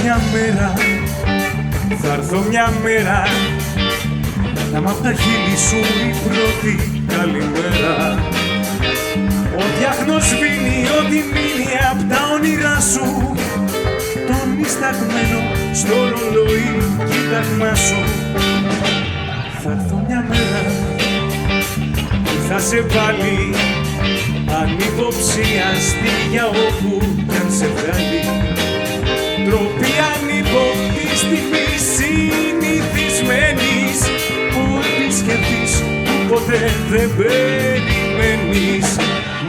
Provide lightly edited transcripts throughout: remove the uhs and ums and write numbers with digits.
μια μέρα, θα έρθω μια μέρα να μ' απ' τα χείλη σου η πρώτη καλημέρα. Ό,τι άχνος σβήνει, ό,τι μείνει απ' τα όνειρά σου, το νησταγμένο στο ρολόι κοίταγμα σου. Θα έρθω μια μέρα που θα σε βάλει ανυποψίαστη για όπου κι αν σε βγάλει. Τροπή ανυποπτής στιγμής συνηθισμένης που επισκεφτείς που ποτέ δεν περιμένεις.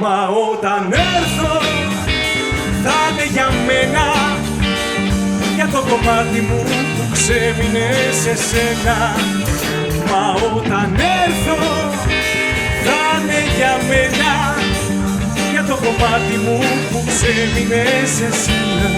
Μα όταν έρθω θα είναι για μένα, για το κομμάτι μου που ξέμεινε σε σένα. Μα όταν έρθω θα είναι για μένα, για το κομμάτι μου που ξέμεινε σε σένα.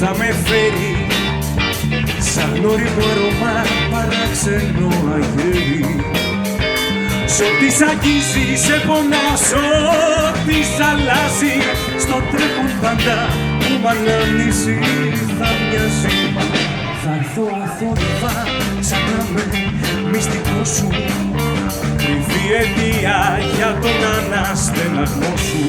Θα με φέρει σαν γνώριμο αρώμα παράξενο αγγέλι. Σ' ό,τι σ' αγγίζει σε πονά, σ' ό,τι σ' αλλάζει, στο τρέχον πάντα που μ' ανάμνηση θα μοιάζει. Θα έρθω αθόρυβα σαν να με μυστικό σου, κρυφή αιτία για τον αναστεναγμό σου.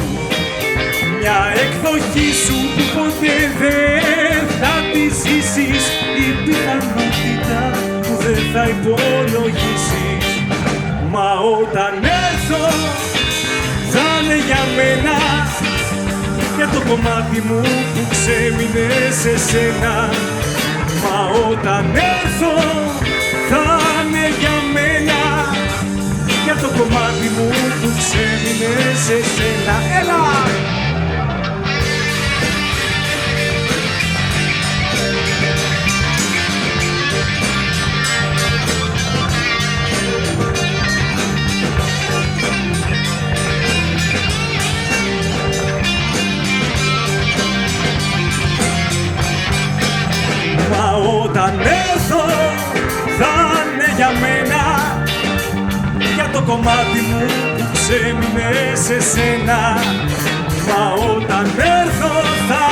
Μια εκδοχή σου που ποτέ δεν θα τη ζήσεις, η πιθανότητα που δεν θα υπολογίσεις. Μα όταν έρθω θα είναι για μένα, για το κομμάτι μου που ξέμεινε σε σένα. Μα όταν έρθω θα είναι για μένα, για το κομμάτι μου που ξέμεινε σε σένα. Έλα! Μα όταν έρθω θα είναι για μένα, για το κομμάτι μου που ξέμεινε σε σένα. Μα όταν έρθω θα